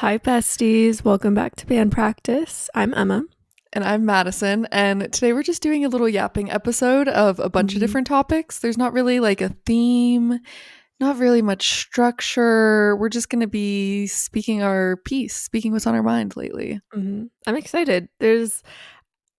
Hi, besties. Welcome back to band practice. I'm Emma. And I'm Madison, and today we're just doing a little yapping episode of a bunch of different topics. There's not really like a theme, not really much structure. We're just going to be speaking our piece, speaking what's on our mind lately. I'm excited. Don't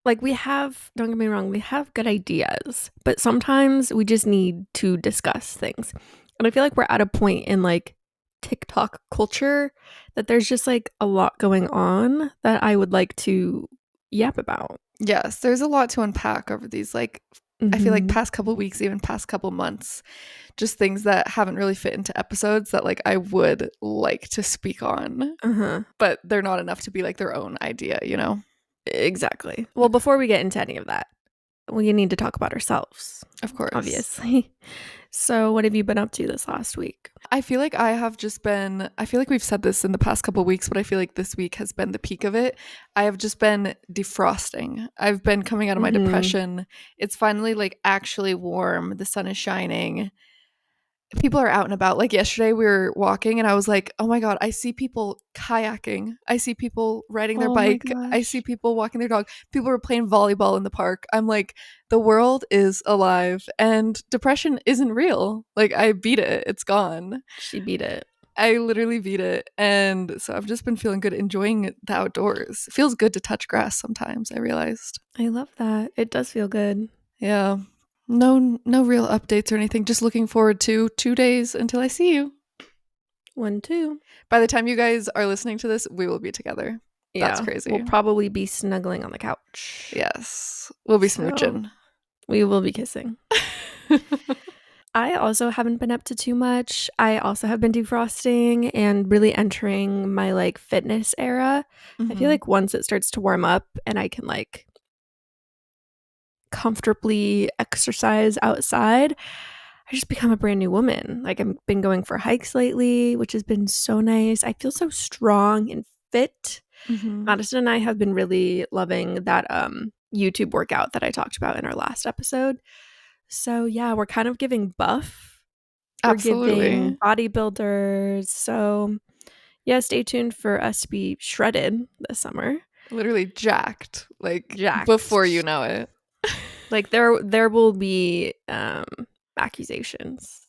get me wrong, we have good ideas, but sometimes we just need to discuss things. And I feel like we're at a point in like TikTok culture that there's just like a lot going on that I would like to yap about. Yes, there's a lot to unpack over these, I feel like past couple weeks, even past couple months, just things that haven't really fit into episodes that like I would like to speak on, but they're not enough to be like their own idea, you know? Exactly. Well, before we get into any of that, we need to talk about ourselves. Of course. Obviously. So what have you been up to this last week? I feel like I feel like we've said this in the past couple of weeks, but I feel like this week has been the peak of it. I have just been defrosting. I've been coming out of my depression. It's finally like actually warm. The sun is shining. People are out and about. Like yesterday we were walking and I was like, oh my God, I see people kayaking. I see people riding their bike. I see people walking their dog. People are playing volleyball in the park. I'm like, the world is alive and depression isn't real. Like I beat it. It's gone. She beat it. I literally beat it. And so I've just been feeling good, enjoying the outdoors. It feels good to touch grass sometimes, I realized. I love that. It does feel good. Yeah. No real updates or anything. Just looking forward to 2 days until I see you. 1, 2. By the time you guys are listening to this, we will be together. That's crazy. We'll probably be snuggling on the couch. Yes. We'll be smooching. We will be kissing. I also haven't been up to too much. I also have been defrosting and really entering my like fitness era. I feel like once it starts to warm up and I can like comfortably exercise outside, I just become a brand new woman. Like I've been going for hikes lately, which has been so nice. I feel so strong and fit. Madison and I have been really loving that YouTube workout that I talked about in our last episode. So yeah, we're kind of giving buff. Absolutely. We're giving bodybuilders. So yeah, stay tuned for us to be shredded this summer. Literally jacked. Like before you know it. Like there will be accusations.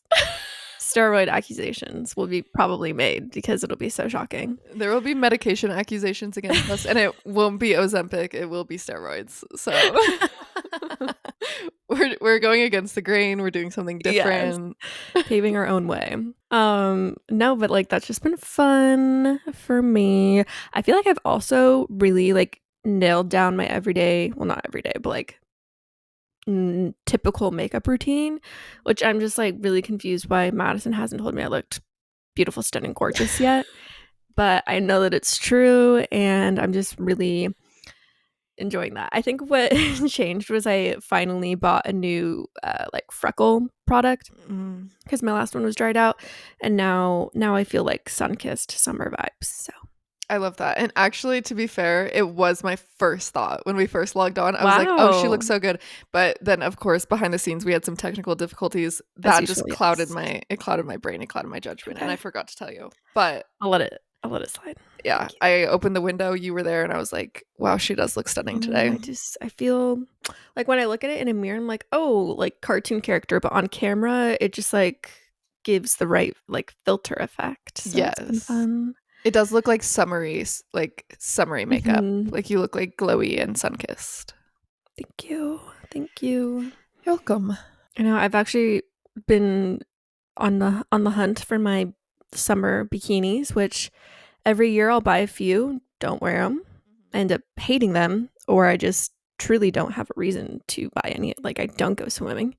Steroid accusations will be probably made because it'll be so shocking. There will be medication accusations against us, and it won't be Ozempic, it will be steroids. So we're going against the grain. We're doing something different. Yes. Paving our own way. No, but like that's just been fun for me. I feel like I've also really like nailed down my everyday, well not every day, but like typical makeup routine, which I'm just like really confused why Madison hasn't told me I looked beautiful, stunning, gorgeous yet. But I know that it's true and I'm just really enjoying that. I think what changed was I finally bought a new like freckle product because my last one was dried out, and now I feel like sun-kissed summer vibes. So I love that. And actually, to be fair, it was my first thought when we first logged on. I was like, oh, she looks so good. But then, of course, behind the scenes, we had some technical difficulties. That just clouded my brain. It clouded my judgment. And I forgot to tell you. But I'll let it slide. Yeah. I opened the window. You were there. And I was like, wow, she does look stunning today. I feel like when I look at it in a mirror, I'm like, oh, like cartoon character. But on camera, it just like gives the right like filter effect. So yes. It's been fun. It does look like summery makeup. Like you look like glowy and sun-kissed. Thank you. You're welcome. I know I've actually been on the hunt for my summer bikinis, which every year I'll buy a few, don't wear them, I end up hating them, or I just truly don't have a reason to buy any. Like I don't go swimming.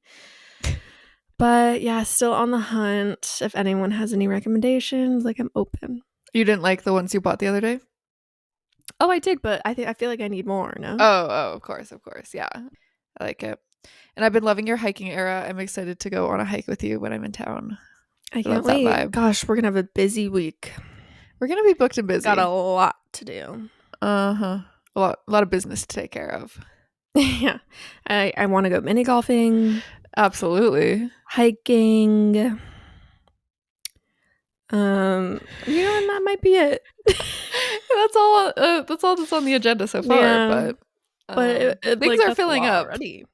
But yeah, still on the hunt. If anyone has any recommendations, like I'm open. You didn't like the ones you bought the other day? Oh, I did, but I feel like I need more, no? Oh, of course. Yeah. I like it. And I've been loving your hiking era. I'm excited to go on a hike with you when I'm in town. I can't wait. That vibe. Gosh, we're going to have a busy week. We're going to be booked and busy. Got a lot to do. A lot of business to take care of. Yeah. I want to go mini golfing. Absolutely. Hiking. And that might be it. That's all. That's all that's on the agenda so far. Yeah, But but things like are that's a filling lot up. already.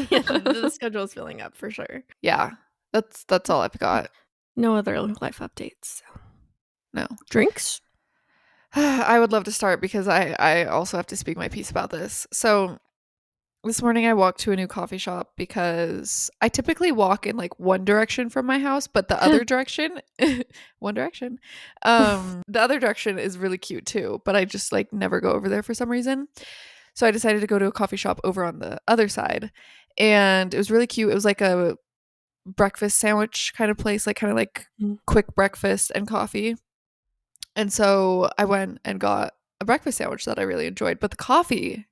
Yeah, the schedule's filling up for sure. Yeah, that's all I've got. No other life updates. So. No. Drinks? I would love to start because I also have to speak my piece about this. So this morning I walked to a new coffee shop because I typically walk in like one direction from my house, but the other direction, one direction, the other direction is really cute too, but I just like never go over there for some reason. So I decided to go to a coffee shop over on the other side, and it was really cute. It was like a breakfast sandwich kind of place, like kind of like quick breakfast and coffee. And so I went and got a breakfast sandwich that I really enjoyed, but the coffee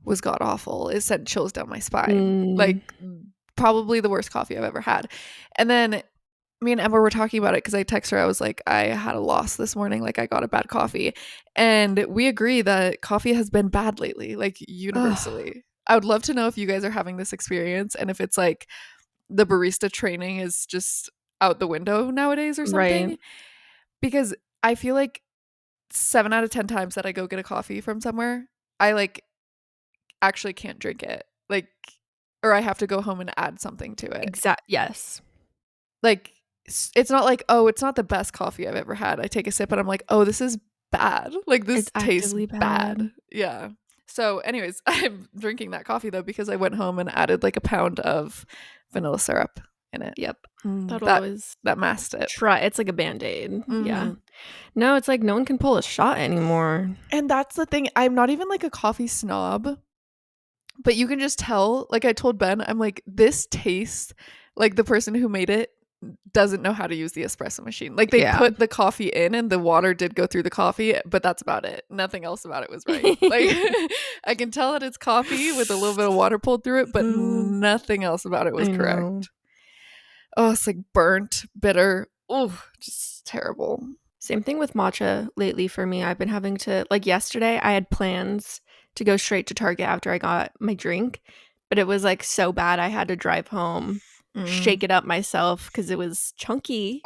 was god awful. It sent chills down my spine. Like probably the worst coffee I've ever had. And then me and Emma were talking about it because I texted her. I was like, I had a loss this morning. Like I got a bad coffee. And we agree that coffee has been bad lately, like universally. I would love to know if you guys are having this experience and if it's like the barista training is just out the window nowadays or something. Right. Because I feel like 7 out of 10 times that I go get a coffee from somewhere, I like actually can't drink it. Like, or I have to go home and add something to it. Yes. Like, it's not like, oh, it's not the best coffee I've ever had. I take a sip and I'm like, oh, this is bad. Like, this It's tastes actively bad. Yeah. So, anyways, I'm drinking that coffee though because I went home and added like a pound of vanilla syrup in it. Yep. That'll That always masked it. it's like a band-aid. Yeah. No, it's like no one can pull a shot anymore. And that's the thing. I'm not even like a coffee snob, but you can just tell. Like I told Ben, I'm like, this tastes like the person who made it doesn't know how to use the espresso machine. Like they put the coffee in and the water did go through the coffee, but that's about it. Nothing else about it was right. Like I can tell that it's coffee with a little bit of water pulled through it, but nothing else about it was correct. Oh, it's like burnt, bitter. Oh, just terrible. Same thing with matcha lately for me. I've been having to, like yesterday, I had plans to go straight to Target after I got my drink, but it was like so bad I had to drive home, shake it up myself because it was chunky,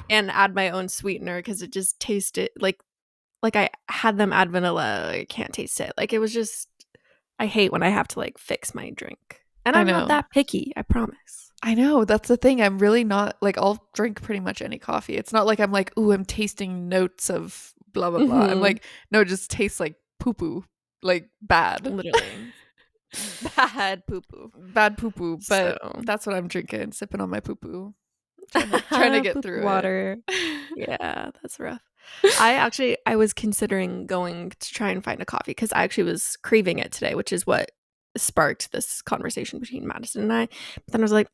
and add my own sweetener because it just tasted like I had them add vanilla. I can't taste it. Like it was just, I hate when I have to like fix my drink. And I'm not that picky, I promise. I know, that's the thing. I'm really not like, I'll drink pretty much any coffee. It's not like I'm like, ooh, I'm tasting notes of blah blah blah. I'm like, no, it just tastes like poo poo, like bad, literally bad poo poo, bad poo poo. But that's what I'm drinking, sipping on my poo poo, trying to get through water. Yeah, that's rough. I was considering going to try and find a coffee because I actually was craving it today, which is what sparked this conversation between Madison and I. But then I was like,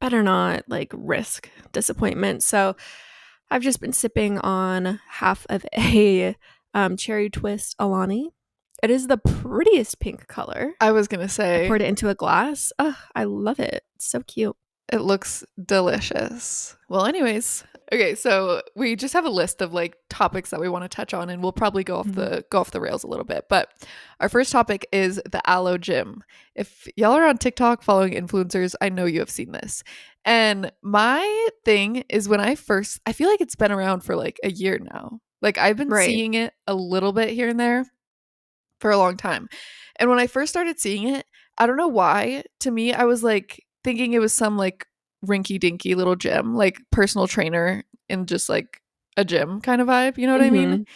better not like risk disappointment. So I've just been sipping on half of a cherry twist Alani. It is the prettiest pink color. I was gonna say, I poured it into a glass. Oh, I love it. It's so cute. It looks delicious. Well, anyways, okay, so we just have a list of like topics that we want to touch on, and we'll probably go off the rails a little bit. But our first topic is the Aloe Gym. If y'all are on TikTok following influencers, I know you have seen this. And my thing is I feel like it's been around for like a year now. Like I've been seeing it a little bit here and there for a long time. And when I first started seeing it, I don't know why, to me, I was like thinking it was some like rinky dinky little gym, like personal trainer in just like a gym kind of vibe. You know what I mean?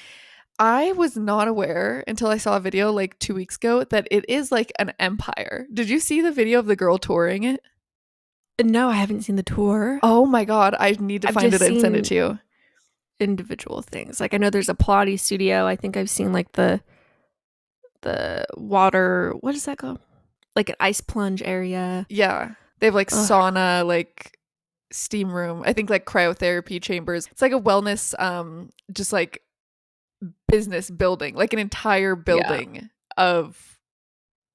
I was not aware until I saw a video like 2 weeks ago that it is like an empire. Did you see the video of the girl touring it? No, I haven't seen the tour. Oh my God. I need to find it and send it to you. Individual things. Like I know there's a Pilates studio. I think I've seen like the water, what is that called? Like an ice plunge area. Yeah. They have like sauna, like steam room. I think like cryotherapy chambers. It's like a wellness, just like business building, like an entire building of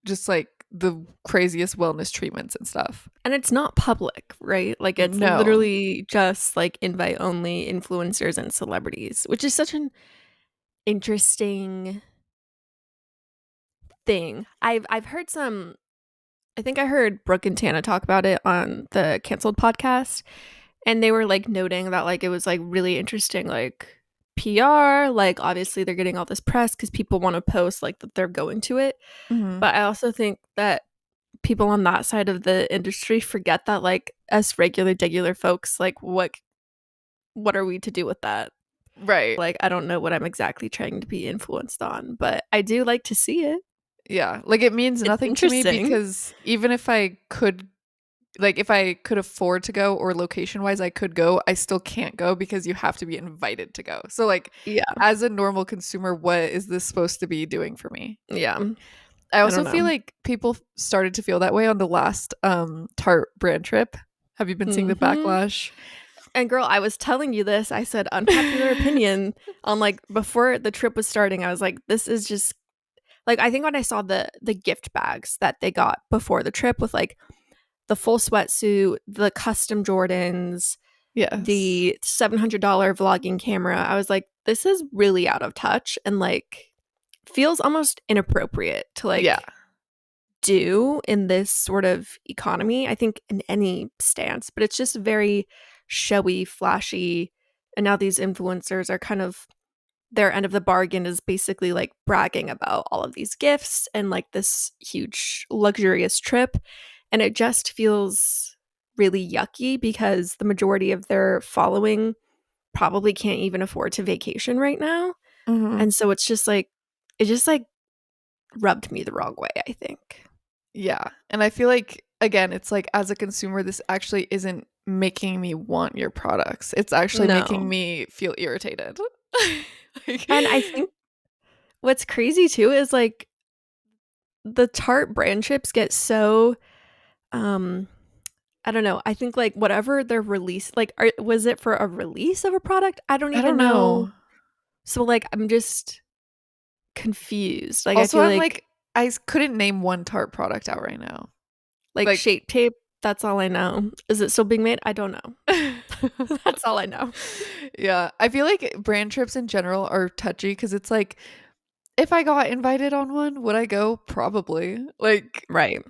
just like the craziest wellness treatments and stuff. And it's not public, right? Like it's literally just like invite only influencers and celebrities, which is such an interesting thing. I've heard I think I heard Brooke and Tana talk about it on the Canceled podcast. And they were like noting that like it was like really interesting like PR, like obviously they're getting all this press cuz people want to post like that they're going to it. Mhm. But I also think that people on that side of the industry forget that like us regular folks like what are we to do with that? Right. Like I don't know what I'm exactly trying to be influenced on, but I do like to see it. Yeah. Like it means It's nothing to me interesting. because even if I could like if I could afford to go or location wise I could go, I still can't go because you have to be invited to go. So like Yeah. as a normal consumer, what is this supposed to be doing for me? Yeah. I I don't also feel know. like people started to feel that way on the last Tarte brand trip. Have you been seeing the Mhm. backlash? And girl, I was telling you this. I said unpopular opinion on like before the trip was starting. I was like, this is just like I think when I saw the gift bags that they got before the trip with like the full sweatsuit, the custom Jordans, Yes. the $700 vlogging camera, I was like, this is really out of touch and like feels almost inappropriate to Yeah. like do in this sort of economy. I think in any stance, but it's just very showy, flashy. And now these influencers are kind of their end of the bargain is basically like bragging about all of these gifts and like this huge luxurious trip. And it just feels really yucky because the majority of their following probably can't even afford to vacation right now. Mhm. And so it's just like, it just like rubbed me the wrong way, I think. Yeah. And I feel like, again, it's like as a consumer, this actually isn't making me want your products. It's actually making No. me feel irritated. Like, And I think what's crazy too is like the Tarte brand chips get so um I don't know. I think like whatever their release like was it for a release of a product? I don't I don't even know. know. So like I'm just confused. Like I Also, feel I'm like, couldn't name one Tarte product out right now. like Like, shape tape, that's all I know. Is it still being made? I don't know. That's all I know. yeah, I feel like brand trips in general are touchy because it's like, if I got invited on one, would I go? Probably. Like, Right.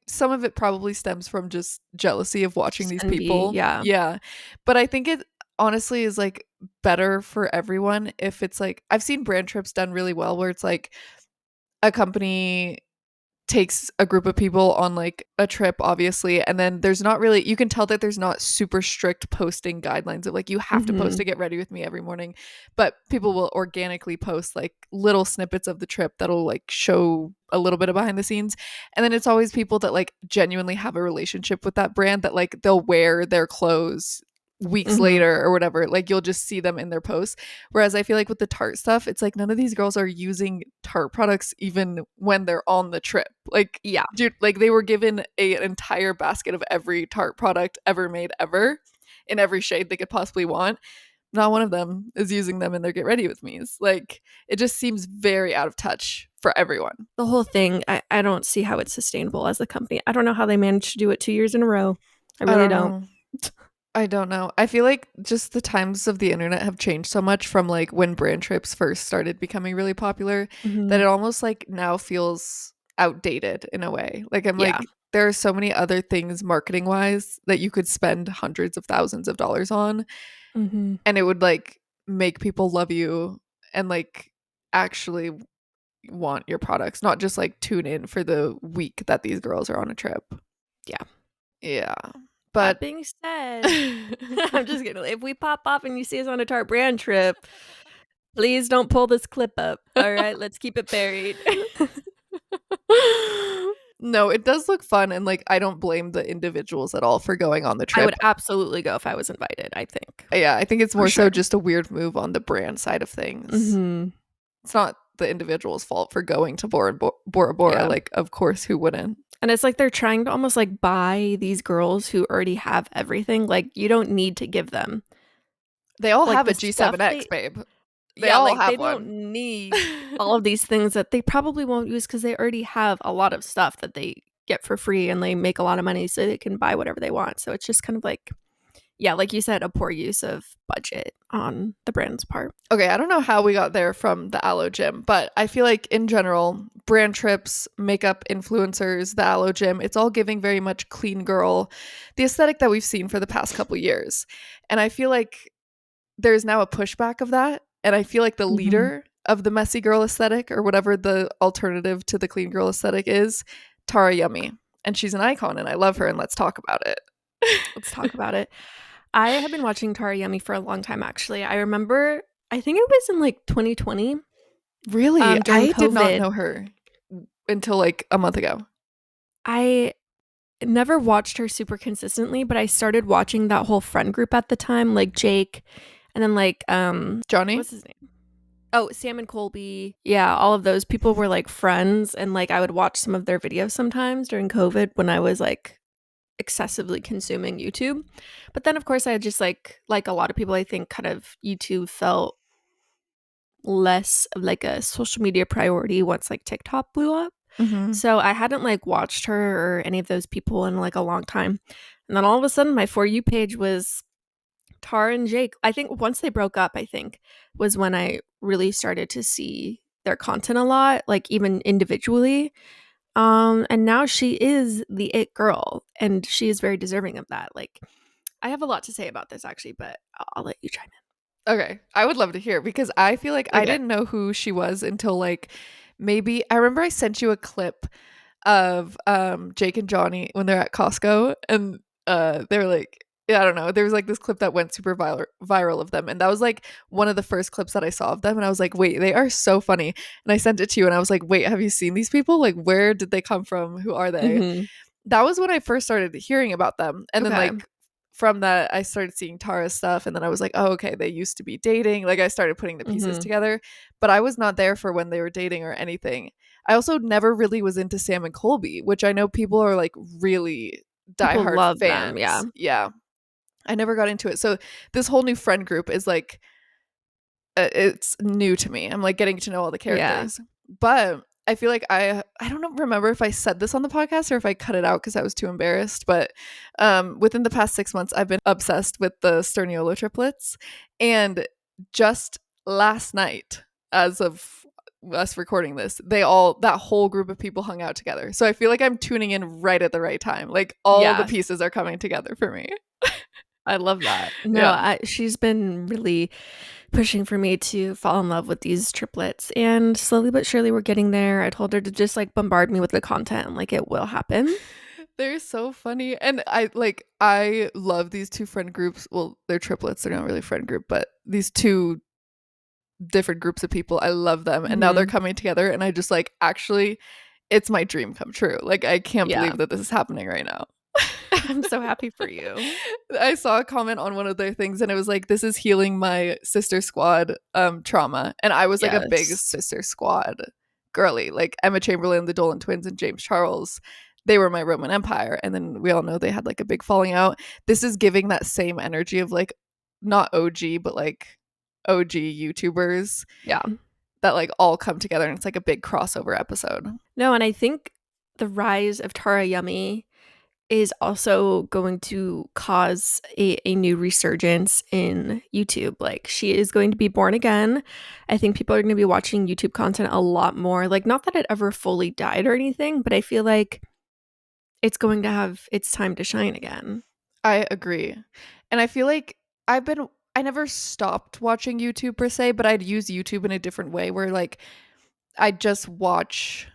some of it probably stems from just jealousy of watching Just these envy. people. Yeah. Yeah. But I think it honestly is like better for everyone if it's like I've seen brand trips done really well where it's like a company takes a group of people on like a trip obviously and then there's not really you can tell that there's not super strict posting guidelines of like you have to post Hmm. to get ready with me every morning, but people will organically post like little snippets of the trip that'll like show a little bit of behind the scenes, and then it's always people that like genuinely have a relationship with that brand that like they'll wear their clothes weeks Hmm. later or whatever, like you'll just see them in their posts. Whereas I feel like with the Tarte stuff, it's like none of these girls are using Tarte products even when they're on the trip. Like, Yeah. dude, like they were given an entire basket of every Tarte product ever made ever in every shade they could possibly want. Not one of them is using them in their get ready with me's. Like, it just seems very out of touch for everyone. The whole thing, I don't see how it's sustainable as a company. I don't know how they managed to do it 2 years in a row. I I really don't don't. know. I don't know. I feel like just the times of the internet have changed so much from like when brand trips first started becoming really popular that Hmm. it almost like now feels outdated in a way. Like I'm Yeah. like there are so many other things marketing wise that you could spend hundreds of thousands of dollars on Hmm. and it would like make people love you and like actually want your products, not just like tune in for the week that these girls are on a trip. Yeah. Yeah. That But being said, I'm just kidding. If we pop off and you see us on a Tarte brand trip, please don't pull this clip up. All right, let's keep it buried. no, it does look fun and like I don't blame the individuals at all for going on the I would trip. absolutely go if I was invited, I think. Yeah, I think it's For more so sure. just a weird move on the brand side of things. Hmm. It's not the individual's fault for going to Bora Bora. Yeah. Like, of course, who wouldn't? And it's like they're trying to almost like buy these girls who already have everything. Like you don't need to give them They all like have the a stuff G7X, they babe. They yeah, all like they have don't one. need all of these things that they probably won't use because they already have a lot of stuff that they get for free and they make a lot of money so they can buy whatever they want. So it's just kind of like yeah, like you said, a poor use of budget on the brand's part. Okay, I don't know how we got there from the Aloe Gym, but I feel like in general, brand trips, makeup influencers, the Aloe Gym, it's all giving very much clean girl, the aesthetic that we've seen for the past couple years. And I feel like there's now a pushback of that. And I feel like the Mm-hmm. leader of the messy girl aesthetic, or whatever the alternative to the clean girl aesthetic is, Tara Yummy. And she's an icon, and I love her, and let's talk about it. Let's talk about it. I have been watching Tara Yummy for a long time, actually. I remember, I think it was in like 2020, Really? during I did not COVID. know her until like a month ago. I never watched her super consistently, but I started watching that whole friend group at the time, like Jake, and then like Johnny? what's his name? Oh, Sam and Colby. Yeah, all of those people were like friends, and like I would watch some of their videos sometimes during COVID when I was like excessively consuming YouTube. But then of course I just like a lot of people, I think kind of YouTube felt less of like a social media priority once like TikTok blew up. Mm-hmm. So I hadn't like watched her or any of those people in like a long time. And then all of a sudden my For You page was Tara and Jake. I think once they broke up, I think was when I really started to see their content a lot, like even individually. And now she is the it girl, and she is very deserving of that. Like, I have a lot to say about this actually, but I'll let you chime Okay, I would love to hear, because I feel like in. I Okay. didn't know who she was until like maybe I remember I sent you a clip of Jake and Johnny when they're at Costco, and they were like, yeah, I don't know, there was like this clip that went super viral of them, and that was like one of the first clips that I saw of them, and I was like, wait, they are so funny. And I sent it to you, and I was like, wait, have you seen these people? Like, where did they come from? Who are they? Mm-hmm. That was when I first started hearing about them. And then Okay. like from that I started seeing Tara's stuff, and then I was like, oh, okay, they used to be dating. Like I started putting the pieces Mm-hmm. together, but I was not there for when they were dating or anything. I also never really was into Sam and Colby, which I know people are like really People diehard love them. Yeah. fans. Yeah. I never got into it. So this whole new friend group is like it's new to me. I'm like getting to know all the Yeah. characters. But I feel like I don't remember if I said this on the podcast or if I cut it out because I was too embarrassed. But within the past 6 months, I've been obsessed with the Sterniolo triplets. And just last night, as of us recording this, that whole group of people hung out together. So I feel like I'm tuning in right at the right time. Like all the Yeah. pieces are coming together for me. I love that. No, Yeah. she's been really pushing for me to fall in love with these triplets, and slowly but surely we're getting there. I told her to just like bombard me with the content, and like it will happen. They're so funny. And I love these two friend groups. Well, they're triplets. They're not really a friend group, but these two different groups of people. I love them. And now they're Mm-hmm. coming together, and I just like actually it's my dream come true. Like I can't Yeah. believe that this is happening right now. I'm so happy for you. I saw a comment on one of their things, and it was like, this is healing my sister squad trauma. And I was like a big Yes. sister squad girly. Like Emma Chamberlain, the Dolan twins, and James Charles, they were my Roman Empire. And then we all know they had like a big falling out. This is giving that same energy of like not OG, but like OG YouTubers Yeah. that like all come together, and it's like a big crossover episode. No, and I think the rise of Tara Yummy is also going to cause a new resurgence in YouTube. Like, she is going to be born again. I think people are going to be watching YouTube content a lot more. Like, not that it ever fully died or anything, but I feel like it's going to have its time to shine again. I agree. And I feel like I never stopped watching YouTube per se, but I'd use YouTube in a different way where like I'd just watch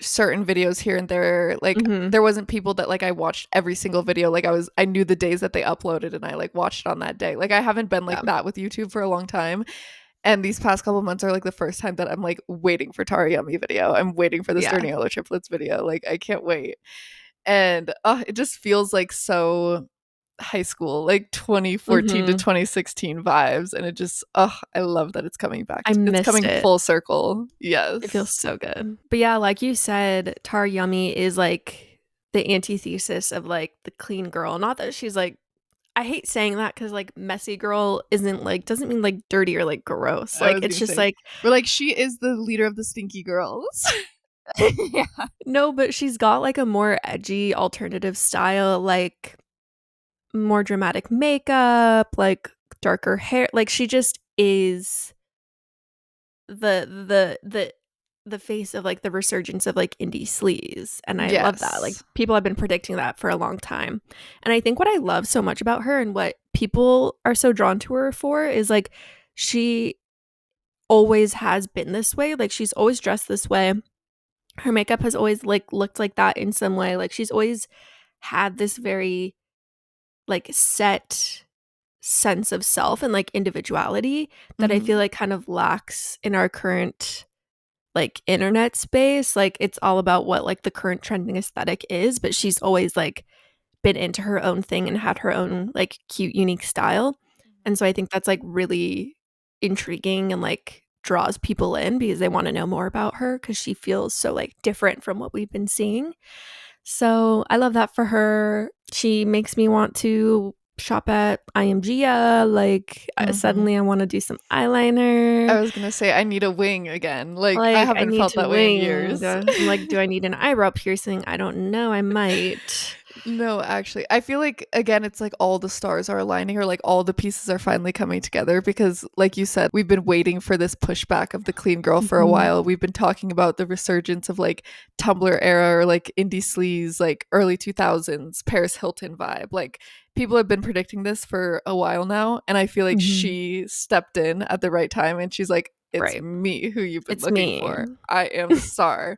certain videos here and there. Like Mm-hmm. there wasn't people that like I watched every single video. Like I knew the days that they uploaded, and I like watched it on that day. Like I haven't been like Yeah. that with YouTube for a long time. And these past couple months are like the first time that I'm like waiting for Tara Yummy video. I'm waiting for the Yeah. Sterniolo triplets video. Like I can't wait. And it just feels like so high school, like 2014 to Mm-hmm. 2016 vibes. And it just I love that it's coming back. I It's missed coming it. full circle. It feels Yes. so good. But yeah, like you said, Tara Yummy is like the antithesis of like the clean girl. Not that she's like, I hate saying that because like messy girl isn't like, doesn't mean like dirty or like gross. I Like was it's gonna just say, like, we're like, she is the leader of the stinky girls. yeah. No, but she's got like a more edgy alternative style. Like more dramatic makeup, like darker hair. Like she just is the face of like the resurgence of like indie sleaze, and I love that. Like Yes. people have been predicting that for a long time. And I think what I love so much about her and what people are so drawn to her for is like she always has been this way. Like she's always dressed this way. Her makeup has always like looked like that in some way. Like she's always had this very like set sense of self and like individuality that I feel Mhm. like kind of lacks in our current like internet space. Like it's all about what like the current trending aesthetic is, but she's always like been into her own thing and had her own like cute unique style. And so I think that's like really intriguing and like draws people in because they want to know more about her because she feels so like different from what we've been seeing. So I love that for her. She makes me want to shop at IMGA. Like Mhm. suddenly I want to do some I eyeliner. was gonna say I need a wing again. Like I Like I haven't need felt to that way in wing. years. I'm like, do I need an eyebrow piercing? I don't know. I might. No, actually, I feel like again, it's like all the stars are aligning, or like all the pieces are finally coming together. Because, like you said, we've been waiting for this pushback of the clean girl for a Mhm. while. We've been talking about the resurgence of like Tumblr era or like indie sleaze, like early 2000s Paris Hilton vibe. Like people have been predicting this for a while now, and I feel like Mhm. she stepped in at the right time, and she's like, "It's Right. me who you've been It's looking me. for. I am the star."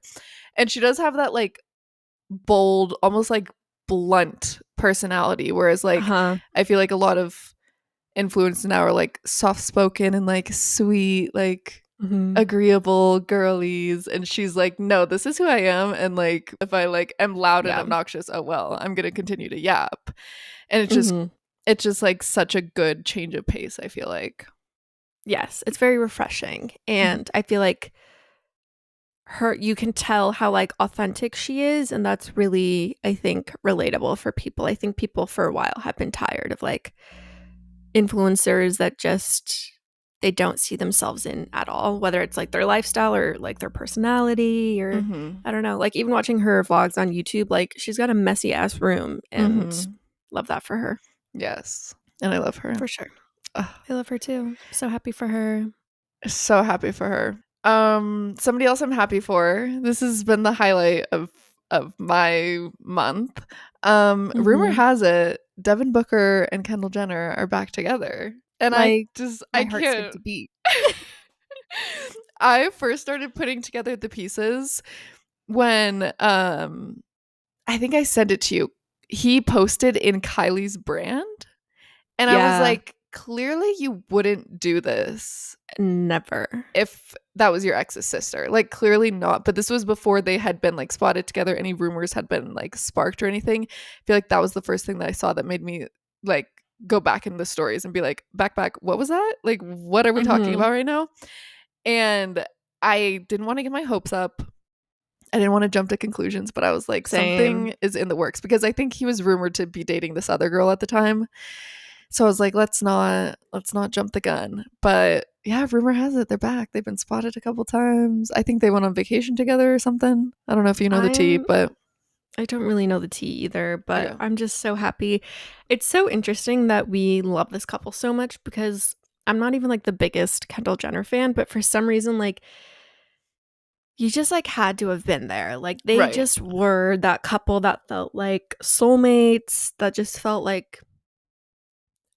And she does have that like bold, almost like blunt personality. Whereas like Uh-huh. I feel like a lot of influencers now are like soft spoken and like sweet, like Mhm. agreeable girlies. And she's like, no, this is who I am. And like if I like am loud and Yeah. obnoxious, oh well, I'm gonna continue to yap. And Mhm. it's just like such a good change of pace, I feel like. Yes, it's very refreshing. Mhm. And I feel like her you can tell how like authentic she is, and that's really I think relatable for people. I think people for a while have been tired of like influencers that just they don't see themselves in at all, whether it's like their lifestyle or like their personality or Mhm. I don't know. Like even watching her vlogs on YouTube, like she's got a messy ass room and Mhm. love that for her. Yes. And I love her. For sure. Ugh. I love her too. So happy for her. So happy for her. Somebody else I'm happy for. This has been the highlight of my month. Rumor Mhm. has it Devin Booker and Kendall Jenner are back together. And Like I my heart skipped can't. a beat. I first started putting together the pieces when I think I sent it to you. He posted in Kylie's brand and I was Yeah, like, clearly you wouldn't do this never. if that was your ex's sister. Like clearly not, but this was before they had been like spotted together, any rumors had been like sparked or anything. I feel like that was the first thing that I saw that made me like go back in the stories and be like, back, what was that? Like what are we talking Mhm. about right now? And I didn't want to get my hopes up. I didn't want to jump to conclusions, but I was like, Same. something is in the works because I think he was rumored to be dating this other girl at the time. So I was like, let's not jump the gun. But yeah, rumor has it they're back. They've been spotted a couple times. I think they went on vacation together or something. I don't know if you know the tea, I'm but I don't really know the tea either, but okay. I'm just so happy. It's so interesting that we love this couple so much because I'm not even like the biggest Kendall Jenner fan, but for some reason like you just like had to have been there. Like they Right. just were that couple that felt like soulmates, that just felt like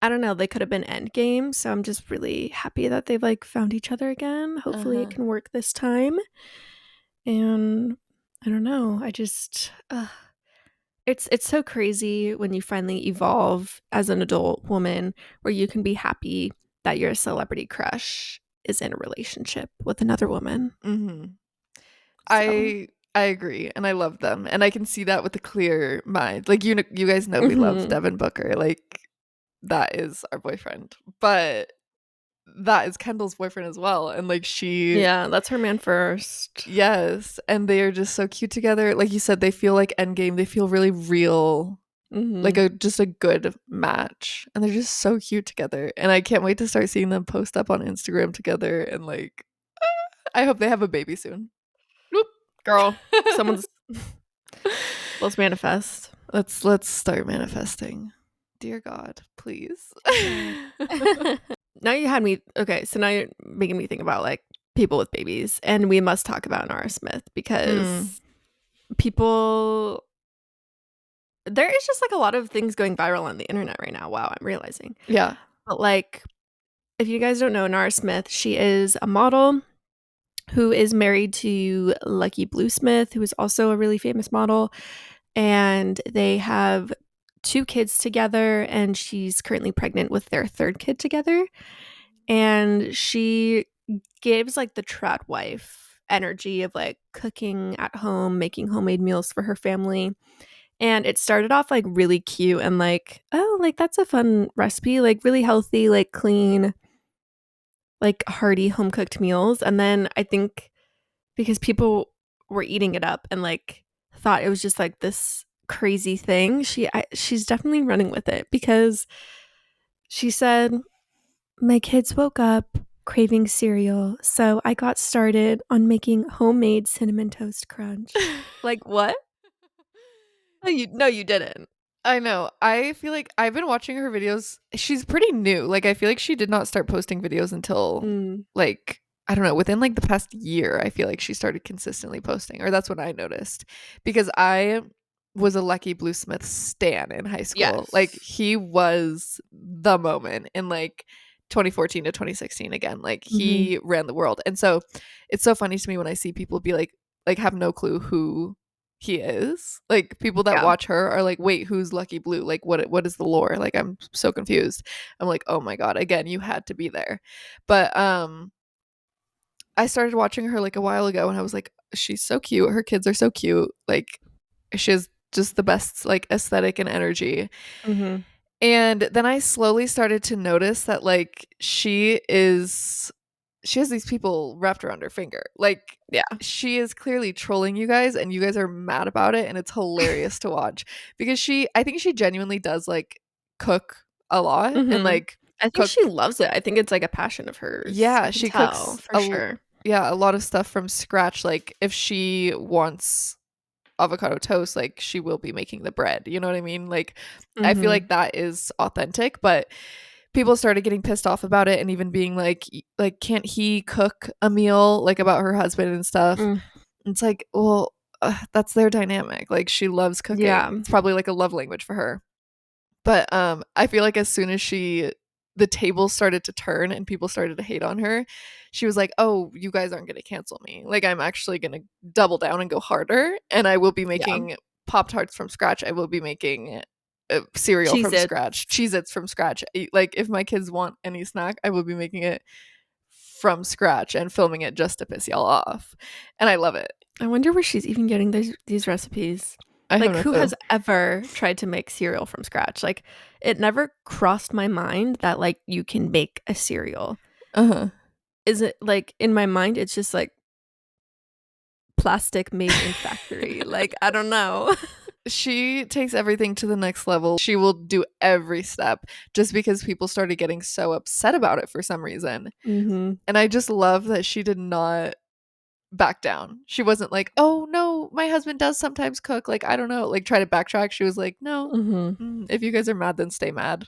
I don't know, they could have been endgame. So I'm just really happy that they've like found each other again. Hopefully it Uh-huh. can work this time. And I don't know. I just it's so crazy when you finally evolve as an adult woman where you can be happy that your celebrity crush is in a relationship with another woman. Mhm. So, I agree and I love them. And I can see that with a clear mind. Like you guys know we love mhm. Devin Booker. Like that is our boyfriend. But that is Kendall's boyfriend as well. And like she Yeah, that's her man first. yes, and they are just so cute together. Like you said, they feel like Endgame. They feel really real, like Mhm. a just a good match, and they're just so cute together. And I can't wait to start seeing them post up on Instagram together. And like, I hope they have a baby soon. Whoop. Girl, someone's let's manifest. Let's start manifesting. Dear God, please. God. Now you had me. Okay, so now you're making me think about like people with babies, and we must talk about Nara Smith Mm, because people. There is just like a lot of things going viral on the internet right now. Wow, I'm realizing. yeah. But like, if you guys don't know Nara Smith, she is a model who is married to Lucky Blue Smith, who is also a really famous model. And they have 2 kids together, and she's currently pregnant with their 3rd kid together. And she gives like the trad wife energy of like cooking at home, making homemade meals for her family. And it started off like really cute and like, oh, like that's a fun recipe, like really healthy, like clean, like hearty home cooked meals. And then I think because people were eating it up and like thought it was just like this crazy thing, she's definitely running with it because she said, "My kids woke up craving cereal, so I got started on making homemade cinnamon toast crunch." Like what? No, you didn't. I know. I feel like I've been watching her videos. She's pretty new. Like I feel like she did not start posting videos until Mm, like I don't know, within like the past year, I feel like she started consistently posting, or that's what I noticed. Because I was a Lucky Blue Smith stan in high school. Like yes. he was the moment in like 2014 to 2016 again. Like Hmm. he ran the world. And so it's so funny to me when I see people be like have no clue who he is. Like people that Yeah. watch her are like, wait, who's Lucky Blue? Like what is the lore? Like I'm so confused. I'm like, oh my God, again, you had to be there. But I started watching her like a while ago and I was like, she's so cute. Her kids are so cute. Like she has just the best like aesthetic and energy. Hmm. And then I slowly started to notice that like she has these people wrapped around her finger. Like Yeah. she is clearly trolling you guys and you guys are mad about it and it's hilarious to watch because I think she genuinely does like cook a lot and Hmm. like I think cook she loves it. I think it's like a passion of hers. yeah, I can she tell cooks for sure. yeah, a lot of stuff from scratch. Like if she wants avocado toast, like she will be making the bread. You know what I mean? Like I feel Hmm. like that is authentic, but people started getting pissed off about it and even being like can't he cook a meal like about her husband and stuff. Mm, It's like, well, that's their dynamic. Like she loves cooking. yeah. It's probably like a love language for her. But I feel like as soon as the tables started to turn and people started to hate on her, she was like, "Oh, you guys aren't going to cancel me. Like I'm actually going to double down and go harder and I will be Yeah. making Pop-Tarts from scratch. I will be making cereal Cheese from it. scratch, Cheez-Its from scratch. Like if my kids want any snack, I will be making it from scratch and filming it just to piss y'all off." And I love it. I wonder where she's even getting these recipes. I have Like, no who clue. has ever tried to make cereal from scratch? Like, it never crossed my mind that like you can make a cereal. Uh-huh. Is it like in my mind? It's just like plastic made in factory. Like, I don't know. She takes everything to the next level. She will do every step just because people started getting so upset about it for some reason. Hmm. And I just love that she did not back down. She wasn't like, "Oh no, my husband does sometimes cook." Like, I don't know, like try to backtrack. She was like, "No. Hmm. If you guys are mad, then stay mad."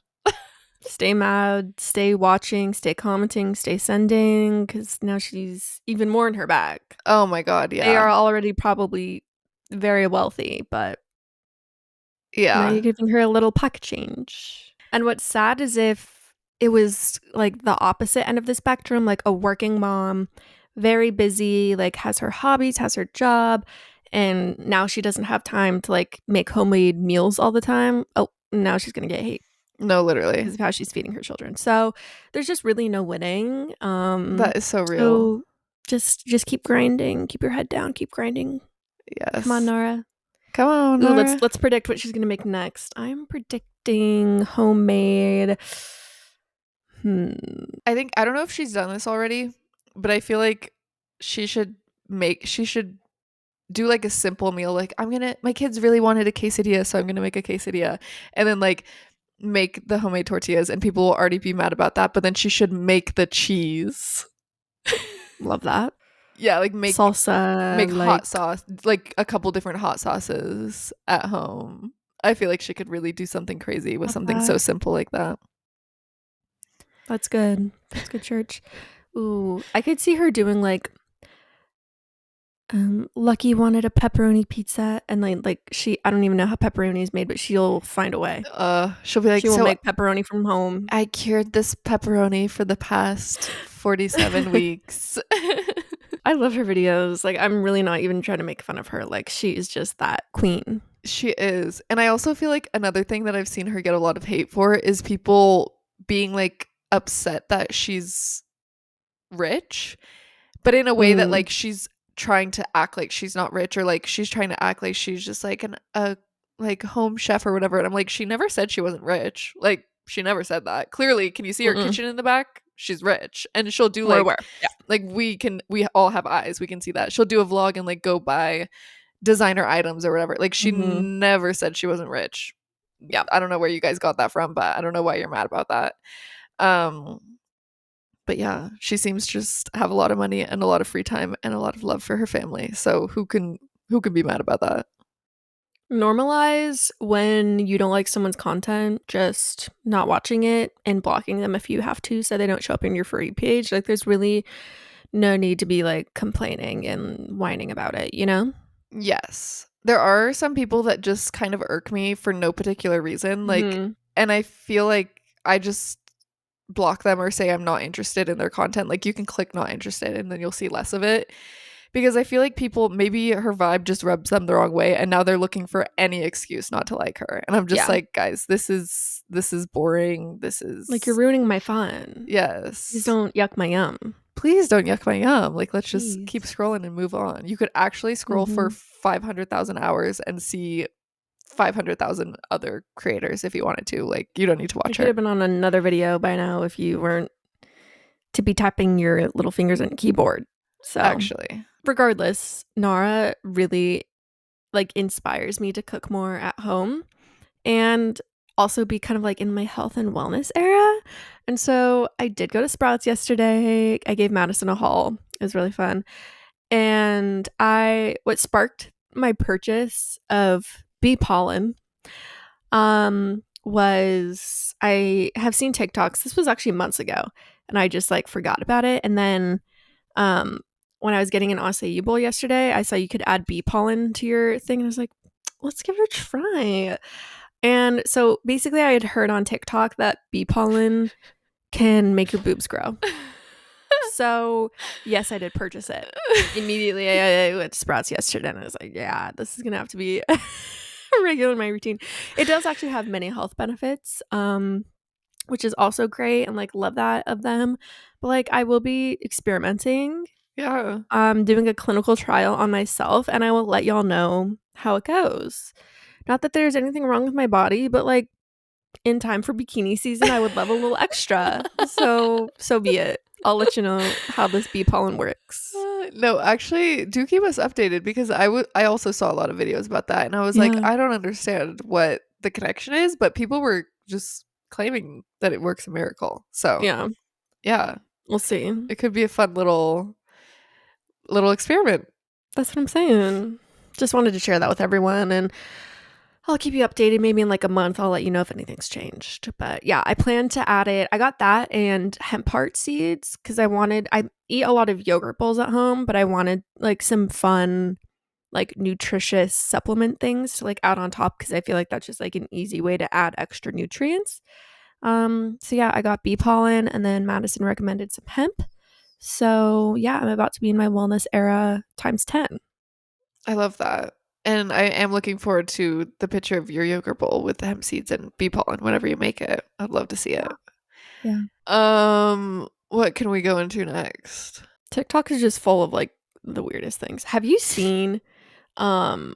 Stay mad, stay watching, stay commenting, stay sending, because now she's even more in her bag. Oh my God, They yeah. are already probably very wealthy, but now Yeah. you're giving her a little pocket change. And what's sad is if it was like the opposite end of the spectrum, like a working mom, very busy, like has her hobbies, has her job, and now she doesn't have time to like make homemade meals all the time. Oh, now she's gonna get hate No, literally. because of how she's feeding her children. So there's just really no winning. That is so real. So just keep grinding, keep your head down, keep grinding. Come on, Yes. Nara. Come on, Ooh, Nara. let's predict what she's gonna make next. I'm predicting homemade. Hmm. I don't know if she's done this already, but I feel like she should do like a simple meal. Like my kids really wanted a quesadilla, so I'm gonna make a quesadilla. And then like make the homemade tortillas and people will already be mad about that. But then she should make the cheese. Love that. Yeah, like Salsa, make like hot sauce, like a couple different hot sauces at home. I feel like she could really do something crazy with Love something so that. simple like that. That's good. That's good, church. Ooh, I could see her doing like Lucky wanted a pepperoni pizza, and like she I don't even know how pepperoni is made, but she'll find a way. She'll be like, She will so make pepperoni from home. I cured this pepperoni for the past 47 weeks. I love her videos. Like, I'm really not even trying to make fun of her. Like, she's just that queen. She is. And I also feel like another thing that I've seen her get a lot of hate for is people being like upset that she's rich, but in a way that Mm, like she's trying to act like she's not rich, or like she's trying to act like she's just like a like home chef or whatever. And I'm like, she never said she wasn't rich. Like, she never said that. Clearly, can you see her mm-mm. kitchen in the back? She's rich. And she'll do We're aware. Yeah. like we all have eyes. We can see that. She'll do a vlog and like go buy designer items or whatever. Like, she Mm-hmm. never said she wasn't rich. Yeah. I don't know where you guys got that from, but I don't know why you're mad about that. Um but yeah, she seems to just have a lot of money and a lot of free time and a lot of love for her family. So who can be mad about that? Normalize when you don't like someone's content, just not watching it and blocking them if you have to so they don't show up in your For You page. Like, there's really no need to be like complaining and whining about it, you know? Yes. There are some people that just kind of irk me for no particular reason. Like, Mm-hmm. and I feel like I just block them or say I'm not interested in their content. Like, you can click not interested and then you'll see less of it. Because I feel like people, maybe her vibe just rubs them the wrong way and now they're looking for any excuse not to like her. And I'm just Yeah. like, guys, this is boring. This Like, you're is ruining my fun. Please yes. don't yuck my yum. Please don't yuck my yum. Like, let's just keep Please. scrolling and move on. You could actually scroll for Mm-hmm. 500,000 hours and see 500,000 other creators if you wanted to. Like, you don't need to You watch could her. have been on another video by now if you weren't to be tapping your little fingers on a keyboard. So, Actually. regardless, Nara really like inspires me to cook more at home and also be kind of like in my health and wellness era. And so I did go to Sprouts yesterday. I gave Madison a haul. It was really fun. And what sparked my purchase of bee pollen was I have seen TikToks. This was actually months ago, and I just like forgot about it. And then um when I was getting an acai bowl yesterday, I saw you could add bee pollen to your thing, and I was like, let's give it a try. And so basically I had heard on TikTok that bee pollen can make your boobs grow. So yes, I did purchase it. Immediately I went to Sprouts yesterday and I was like, yeah, this is gonna have to be regular in my routine. It does actually have many health benefits, which is also great, and like love that of them. But like I will be experimenting, Yeah. doing a clinical trial on myself, and I will let y'all know how it goes. Not that there's anything wrong with my body, but like in time for bikini season, I would love a little extra. So be it. I'll let you know how this bee pollen works. No, actually, do keep us updated because I also saw a lot of videos about that and I was like, Yeah. I don't understand what the connection is, but people were just claiming that it works a miracle. So, Yeah. yeah, We'll see. it could be a fun little experiment. That's what I'm saying. Just wanted to share that with everyone, and I'll keep you updated. Maybe in like a month, I'll let you know if anything's changed. But yeah, I plan to add it. I got that and hemp heart seeds because I eat a lot of yogurt bowls at home, but I wanted like some fun, like nutritious supplement things to like add on top because I feel like that's just like an easy way to add extra nutrients. So yeah, I got bee pollen and then Madison recommended some hemp. So yeah, I'm about to be in my wellness era times 10. I love that. And I am looking forward to the picture of your yogurt bowl with the hemp seeds and bee pollen whenever you make it. I'd love to see it. Yeah. What can we go into next? TikTok is just full of like the weirdest things. Have you seen um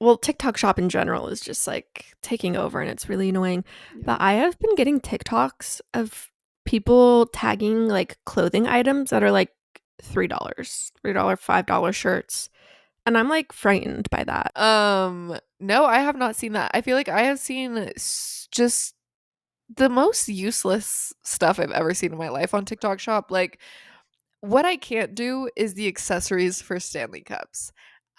well, TikTok shop in general is just like taking over and it's really annoying. Yeah. But I have been getting TikToks of people tagging like clothing items that are like $3, $5 shirts. And I'm like frightened by that. No, I have not seen that. I feel like I have seen just the most useless stuff I've ever seen in my life on TikTok shop. Like, what I can't do is the accessories for Stanley cups.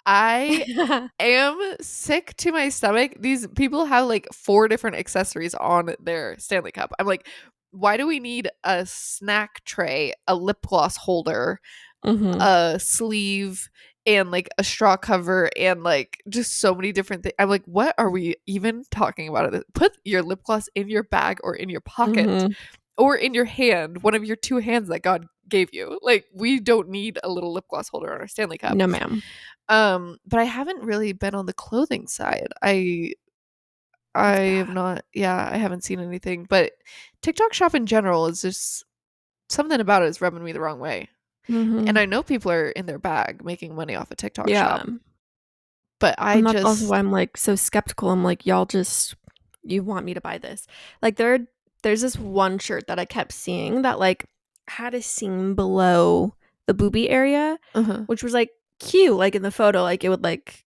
I am sick to my stomach. These people have like 4 different accessories on their Stanley Cup. I'm like, why do we need a snack tray, a lip gloss holder, Mm-hmm. a sleeve, and like a straw cover, and like just so many different things? I'm like, what are we even talking about? Put your lip gloss in your bag or in your pocket Mm-hmm. or in your hand, one of your 2 hands that God gave you. Like, we don't need a little lip gloss holder on our Stanley Cup. No, ma'am. But I haven't really been on the clothing side. I It's have bad. not, yeah, I haven't seen anything. But TikTok shop in general is just something about it is rubbing me the wrong way. And Mm-hmm. I know people are in their bag making money off a TikTok Yeah. shop, but I And that's also just why I'm like so skeptical. I'm like, y'all just you want me to buy this. Like there's this one shirt that I kept seeing that like had a seam below the boobie area, uh-huh. which was like cute, like in the photo, like it would like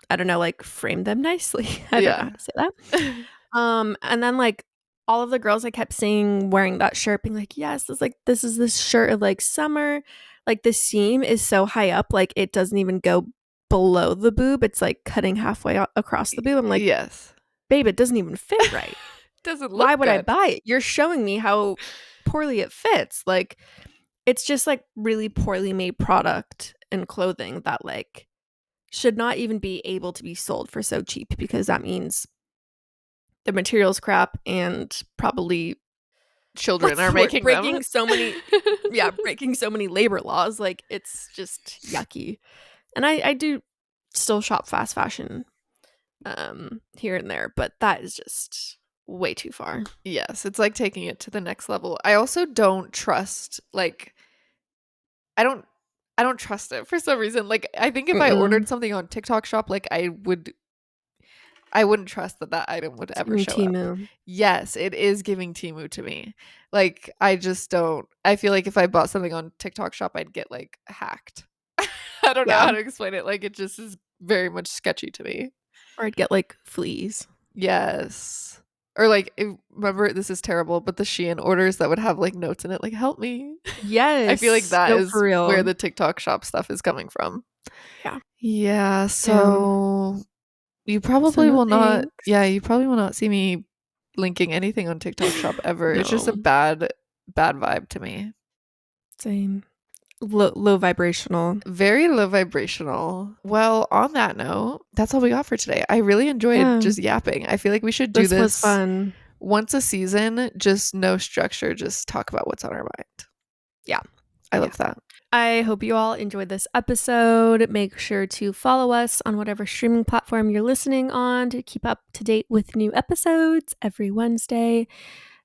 I don't know, like frame them nicely. I don't know how Yeah. to say that. And then like all of the girls I kept seeing wearing that shirt being like, yes, this is this shirt of like summer. Like the seam is so high up, like it doesn't even go below the boob. It's like cutting halfway across the boob. I'm like, Yes. babe, it doesn't even fit right. Doesn't Why look would I good. buy it? You're showing me how poorly it fits. Like it's just like really poorly made product and clothing that like should not even be able to be sold for so cheap because that means the material's crap and probably Children what's are the word? making them. Breaking so many labor laws. Like it's just yucky. And I do still shop fast fashion here and there, but that is just way too far. Yes, it's like taking it to the next level. I also don't trust, like, I don't I don't trust it for some reason. Like, I think if I Mm-mm. ordered something on TikTok shop, like I wouldn't trust that that item would It's ever giving show up. Temu. Yes, it is giving Timu to me. Like, I just don't, I feel like if I bought something on TikTok shop, I'd get like hacked. I don't know Yeah. how to explain it. Like, it just is very much sketchy to me. Or I'd get like fleas. Yes. Or like, remember, this is terrible, but the Shein orders that would have like notes in it, like, help me. I feel like Yes. that No, for is where real. the TikTok shop stuff is coming from. Yeah. Yeah, Damn. so you So probably no will not, yeah, thanks. you probably will not see me linking anything on TikTok shop ever. It's just a No. bad vibe to me. Same. Low vibrational. Very low vibrational. Well, on that note, that's all we got for today. I really enjoyed Yeah. just yapping. I feel like we should do This was this fun. once a season, just no structure, just talk about what's on our mind. Yeah. I Yeah. love that. I hope you all enjoyed this episode. Make sure to follow us on whatever streaming platform you're listening on to keep up to date with new episodes every Wednesday.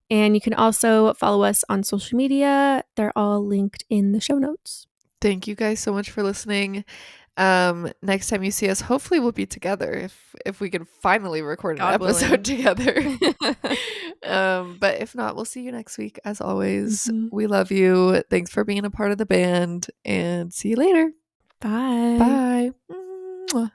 And you can also follow us on social media. They're all linked in the show notes. Thank you guys so much for listening. Next time you see us, hopefully we'll be together if we can finally record an God episode willing. together. But if not, we'll see you next week. As always, Mhm. we love you. Thanks for being a part of the band, and see you later. Bye. Bye. Mwah.